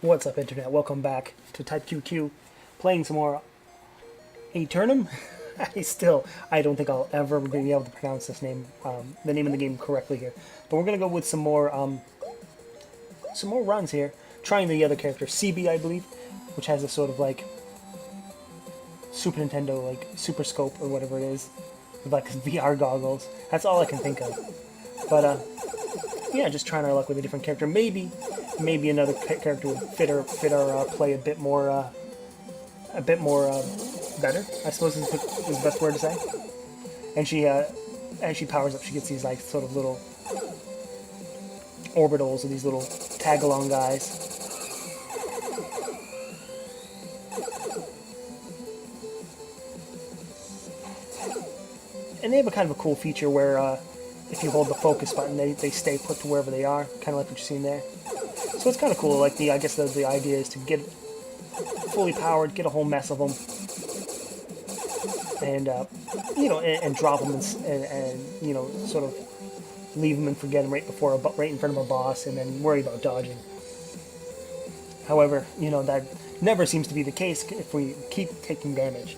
What's up, Internet? Welcome back to Type QQ, playing some more Aeternum. I don't think I'll ever be able to pronounce this name, the name of the game correctly here. But we're gonna go with some more runs here, trying the other character, CB, I believe, which has a sort of like Super Nintendo, like Super Scope or whatever it is, with like VR goggles. That's all I can think of. But yeah, just trying our luck with a different character. Maybe another character would fit our play a bit more better, I suppose is the best word to say. And she, as she powers up, she gets these like sort of little orbitals or these little tag-along guys. And they have a kind of a cool feature where if you hold the focus button, they stay put to wherever they are, kind of like what you're seeing there. So it's kind of cool. Like I guess the idea is to get fully powered, get a whole mess of them, and and drop them and sort of leave them and forget them right in front of a boss, and then worry about dodging. However, that never seems to be the case if we keep taking damage.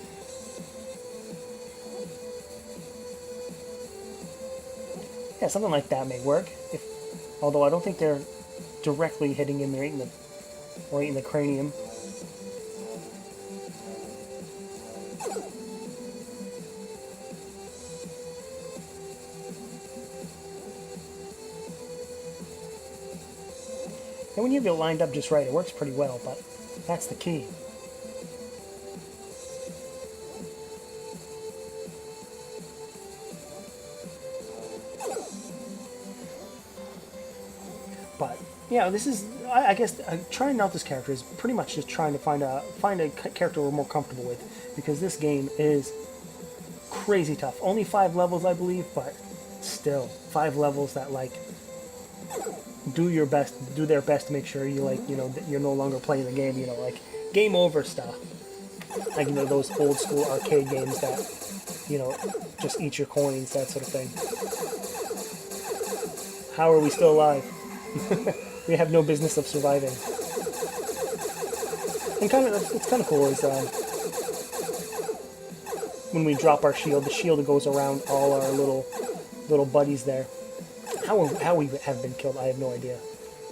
Yeah, something like that may work. Although I don't think they're directly hitting him right in the cranium. And when you have it lined up just right, it works pretty well, but that's the key. But yeah, this is, I guess, trying out this character is pretty much just trying to find a character we're more comfortable with, because this game is crazy tough. Only 5 levels, I believe, but still 5 levels that like do their best to make sure that you're no longer playing the game. Like game over stuff. Like those old school arcade games that just eat your coins, that sort of thing. How are we still alive? We have no business of surviving. And it's kind of cool is when we drop our shield, the shield goes around all our little buddies there. How we have been killed, I have no idea.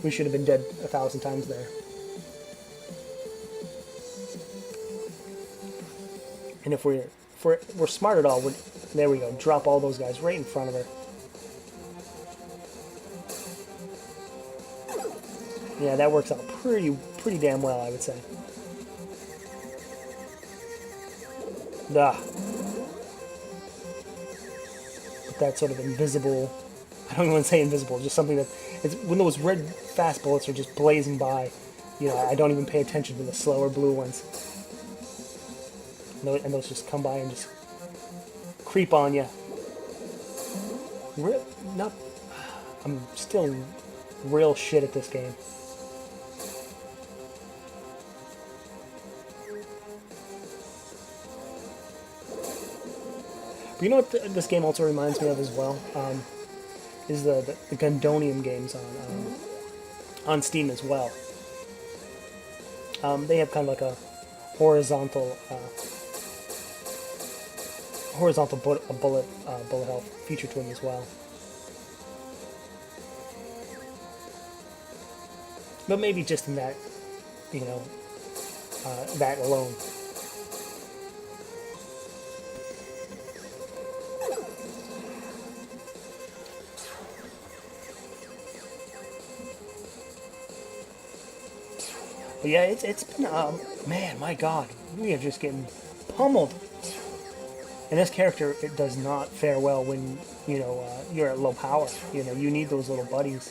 We should have been dead 1,000 times there. And if we're smart at all, there we go. Drop all those guys right in front of her. Yeah, that works out pretty damn well, I would say. That sort of invisible, I don't even want to say invisible, just something that, when those red fast bullets are just blazing by, I don't even pay attention to the slower blue ones. And those just come by and just creep on you. I'm still real shit at this game. But you know what this game also reminds me of as well? Is the Gundonium games on Steam as well. They have kind of like a horizontal bullet health feature to them as well. But maybe just in that, that alone. But yeah, it's been, man, my God, we are just getting pummeled. And this character, it does not fare well when, you're at low power. You need those little buddies.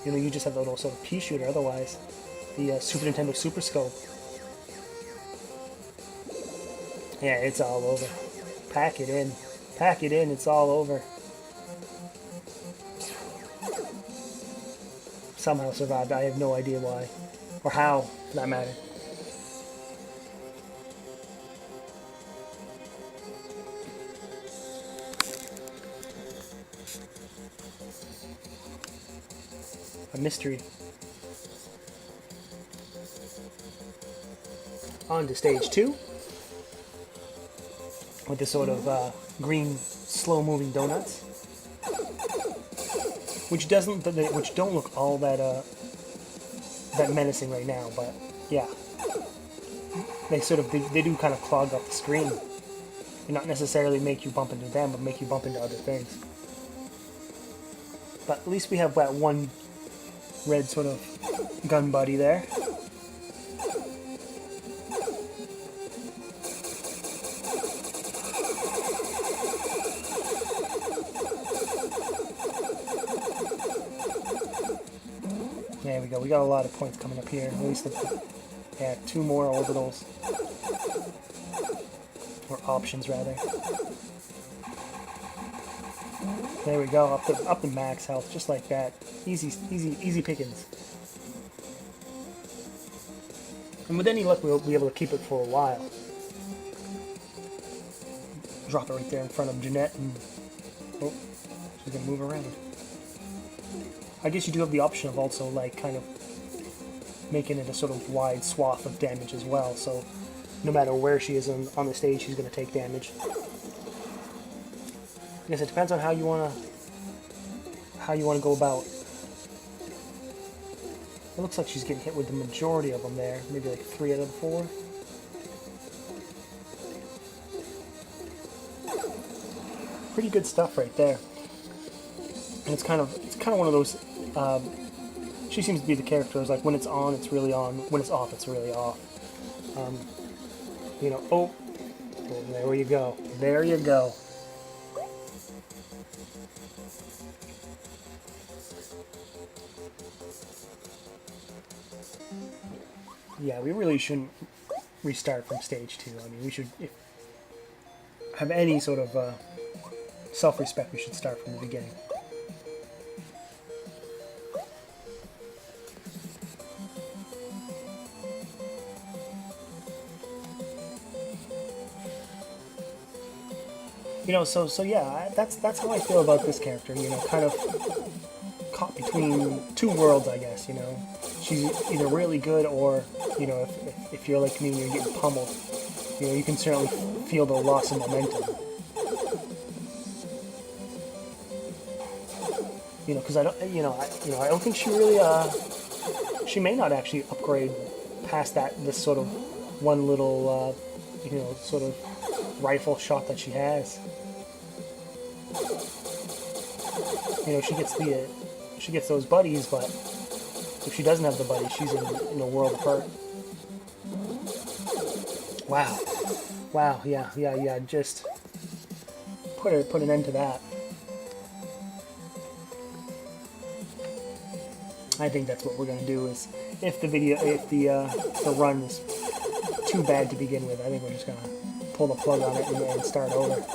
You just have the little sort of pea shooter otherwise. The Super Nintendo Super Scope. Yeah, it's all over. Pack it in. Pack it in, it's all over. Somehow survived, I have no idea why. Or how, for that matter. A mystery. on to stage 2 with this sort of green, slow-moving donuts, which don't look all that menacing right now. But yeah, they do kind of clog up the screen, and not necessarily make you bump into them, but make you bump into other things. But at least we have that one red sort of gun buddy there. There we go. We got a lot of points coming up here. At least, yeah, 2 more orbitals. Or options, rather. There we go. Up to max health, just like that. Easy pickings. And with any luck, we'll be able to keep it for a while. Drop it right there in front of Jeanette, and oh, she's gonna move around. I guess you do have the option of also, like, kind of making it a sort of wide swath of damage as well, so no matter where she is on the stage, she's going to take damage. I guess it depends on how you want to go about. It looks like she's getting hit with the majority of them there, maybe like 3 out of the 4. Pretty good stuff right there. And it's kind of one of those. She seems to be the character who's like, when it's on, it's really on. When it's off, it's really off. You know. Oh, there you go. There you go. Yeah, we really shouldn't restart from stage 2. I mean, we should, if have any sort of self-respect, we should start from the beginning. You know, so yeah, that's how I feel about this character. You know, kind of caught between 2 worlds, I guess. You know, she's either really good, or you know, if you're like me and you're getting pummeled, you know, you can certainly feel the loss of momentum. You know, because I don't think she really she may not actually upgrade past this sort of one little you know, sort of rifle shot that she has. You know, she gets those buddies, but if she doesn't have the buddies, she's in a world apart. Wow, yeah, just put an end to that. I think that's what we're gonna do. Is if the run is too bad to begin with, I think we're just gonna pull the plug on it and start over.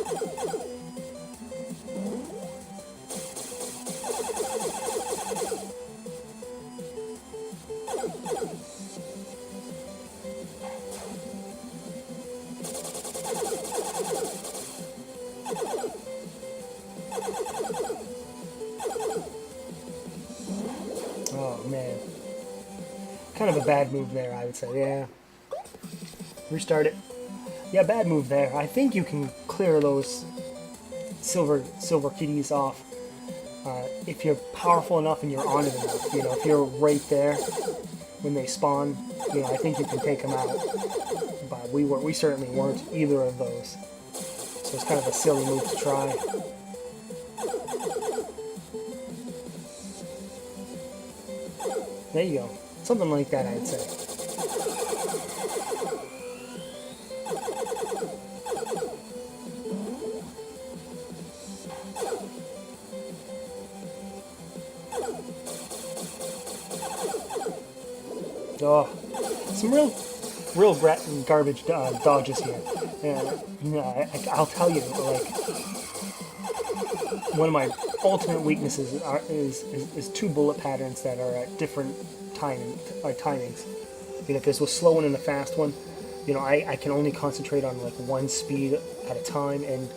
Oh man, kind of a bad move there, I would say. Yeah, restart it. Yeah, bad move there. I think you can clear those silver kitties off if you're powerful enough and you're on it enough. You know, if you're right there when they spawn, you know, I think you can take them out. But we certainly weren't either of those. So it's kind of a silly move to try. There you go. Something like that, I'd say. Oh, some real garbage dodges here. You know, I'll tell you, like, one of my ultimate weaknesses is 2 bullet patterns that are at different timings. You know, if this was slow one and a fast one, you know, I can only concentrate on like one speed at a time, and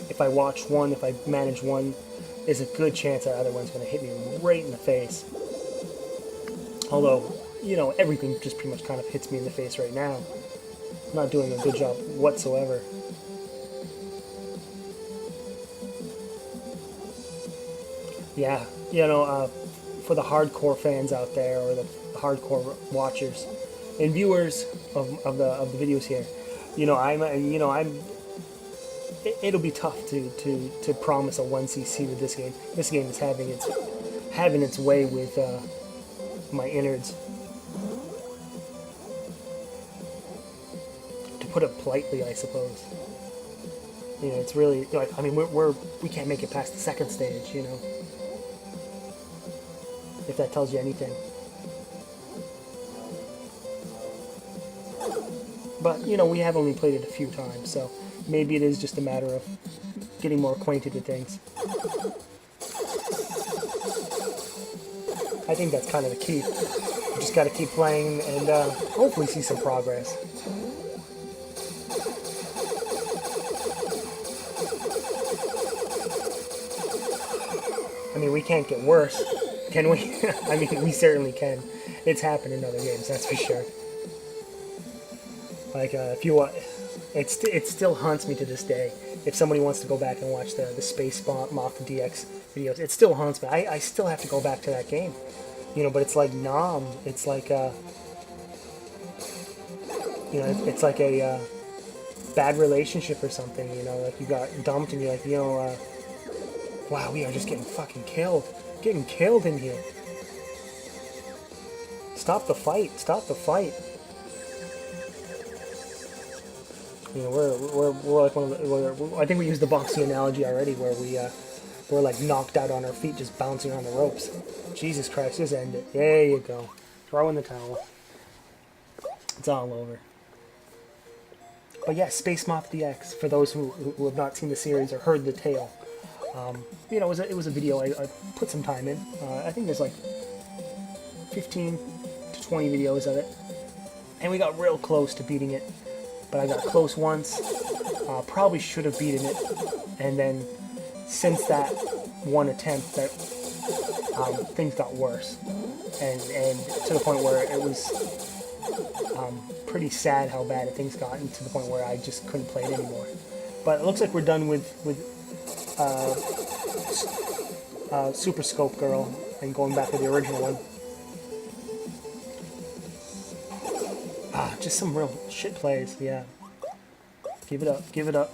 if I watch one, if I manage one, there's a good chance that other one's going to hit me right in the face. Although, you know, everything just pretty much kind of hits me in the face right now. not doing a good job whatsoever. Yeah, you know, for the hardcore fans out there, or the hardcore watchers and viewers of the videos here, you know, it'll be tough to promise a 1cc with this game. This game is having its way with my innards, to put it politely, I suppose. You know, it's really like, I mean, we can't make it past the second stage, you know, if that tells you anything. But, you know, we have only played it a few times, so maybe it is just a matter of getting more acquainted with things. I think that's kind of the key. You just got to keep playing and hopefully see some progress. I mean, we can't get worse, can we? I mean, we certainly can. It's happened in other games, that's for sure. Like, if you want, it still haunts me to this day. If somebody wants to go back and watch the Space Moth DX videos, it still haunts me. I still have to go back to that game, you know. But it's like Nom. It's like you know, it's like a bad relationship or something. You know, like you got dumped and you're like, you know, wow, we are just getting fucking killed, getting killed in here. Stop the fight! Stop the fight! You know, we're like one of the, I think we used the boxing analogy already, where we're like knocked out on our feet, just bouncing on the ropes. Jesus Christ, just end it. There you go. Throw in the towel. It's all over. But yeah, Space Moth DX, for those who have not seen the series or heard the tale, you know, it was a video I put some time in. I think there's like 15 to 20 videos of it, and we got real close to beating it. But I got close once, probably should have beaten it, and then since that one attempt, that things got worse, and to the point where it was pretty sad how bad things got, and to the point where I just couldn't play it anymore. But it looks like we're done with Super Scope Girl and going back to the original one. Just some real shit plays, yeah. Give it up, give it up.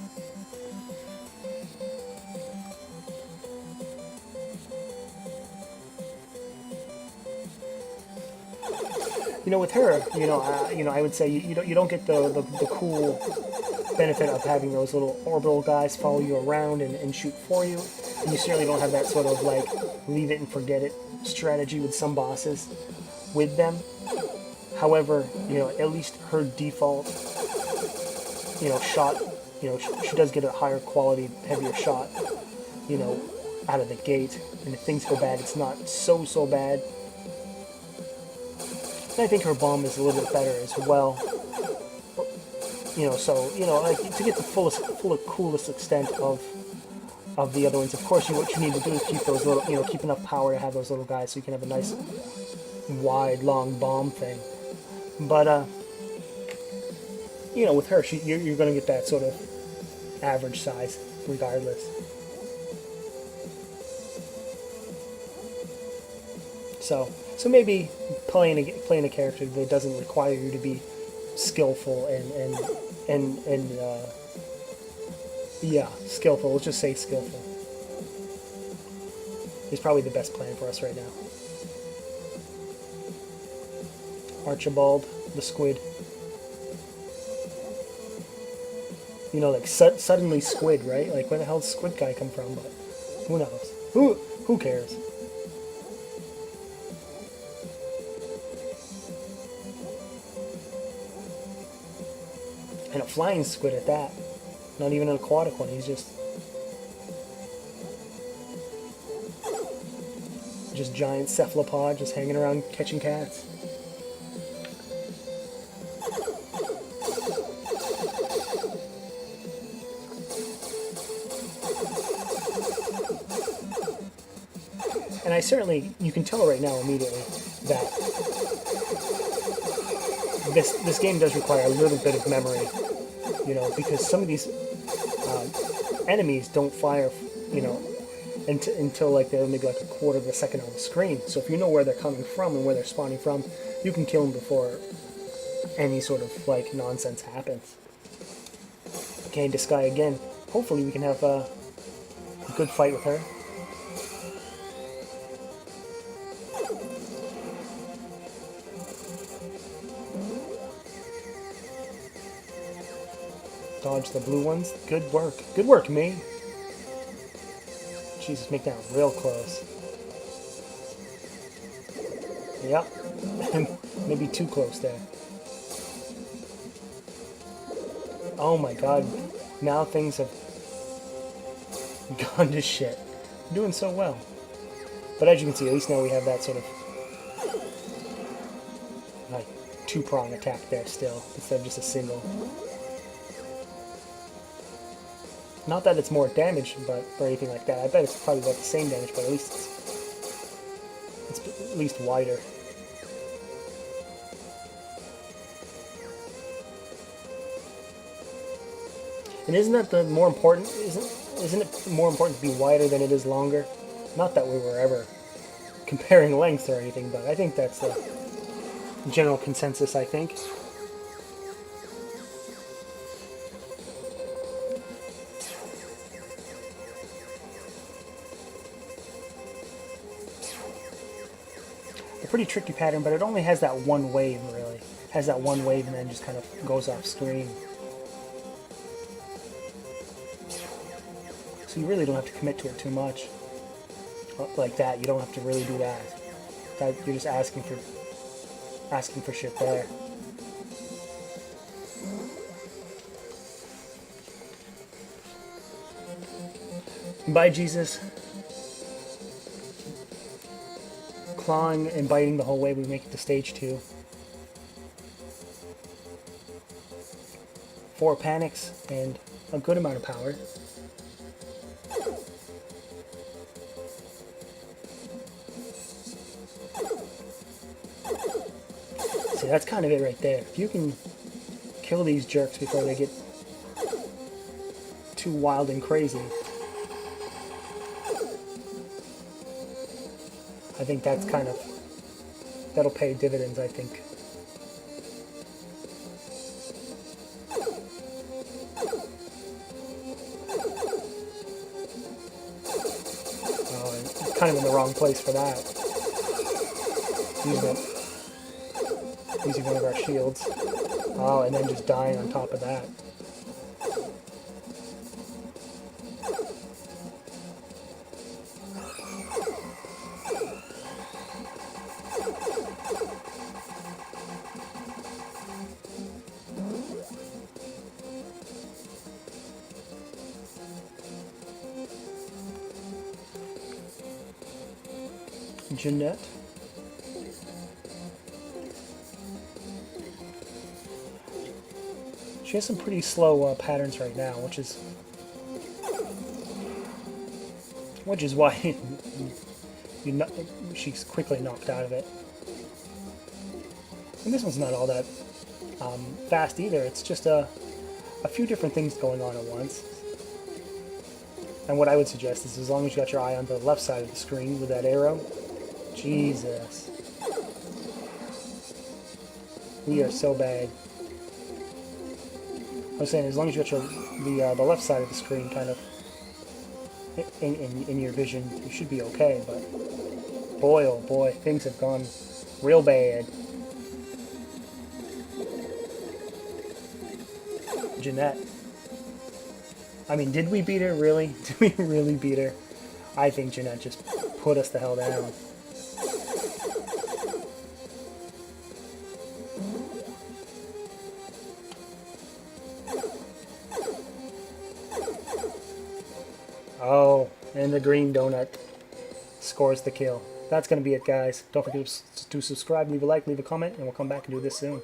You know, with her, you know, I would say you don't get the cool benefit of having those little orbital guys follow you around and shoot for you, and you certainly don't have that sort of like leave it and forget it strategy with some bosses with them. However, you know, at least her default, you know, shot, you know, she does get a higher quality, heavier shot, you know, out of the gate. And if things go bad, it's not so bad. And I think her bomb is a little bit better as well. You know, so, you know, like, to get the coolest extent of the other ones, of course, what you need to do is keep those little, you know, keep enough power to have those little guys so you can have a nice, wide, long bomb thing. But, you know, with her, you're going to get that sort of average size, regardless. So maybe playing a character that doesn't require you to be skillful and yeah, skillful. Let's just say skillful is probably the best plan for us right now. Archibald, the squid. You know, like suddenly squid, right? Like, where the hell did Squid Guy come from? But who knows? Who cares? And a flying squid at that. Not even an aquatic one. He's just giant cephalopod just hanging around catching cats. And I certainly, you can tell right now immediately that guess this game does require a little bit of memory, you know, because some of these enemies don't fire, you know, until like they're maybe like a quarter of a second on the screen. So if you know where they're coming from and where they're spawning from, you can kill them before any sort of like nonsense happens. Okay, this guy again. Hopefully we can have a good fight with her. Dodge the blue ones. Good work. Good work, me. Jesus, make that real close. Yep. Maybe too close there. Oh my god. Now things have gone to shit. I'm doing so well. But as you can see, at least now we have that sort of like two-prong attack there still, instead of just a single. Not that it's more damage, but or anything like that. I bet it's probably about the same damage, but at least it's at least wider. And isn't that the more important? Isn't it more important to be wider than it is longer? Not that we were ever comparing lengths or anything, but I think that's the general consensus. I think. Pretty tricky pattern, but it only has that one wave, really. Has that one wave and then just kind of goes off screen. So you really don't have to commit to it too much. Like that, you don't have to really do that. You're just asking for shit there. Bye, Jesus. Clawing and biting the whole way, we make it to stage 2. 4 panics and a good amount of power. See, that's kind of it right there. If you can kill these jerks before they get too wild and crazy, I think that's kind of, that'll pay dividends, I think. Oh, I'm kind of in the wrong place for that. Using one of our shields. Oh, and then just dying on top of that. Jeanette. She has some pretty slow patterns right now, which is why she's quickly knocked out of it. And this one's not all that fast either. It's just a few different things going on at once. And what I would suggest is, as long as you got your eye on the left side of the screen with that arrow. Jesus. We are so bad. I was saying, as long as you got the left side of the screen kind of in your vision, you should be okay, but boy, oh boy, things have gone real bad. Jeanette. I mean, did we beat her, really? Did we really beat her? I think Jeanette just put us the hell down. Oh, and the green donut scores the kill. That's going to be it, guys. Don't forget to subscribe, leave a like, leave a comment, and we'll come back and do this soon.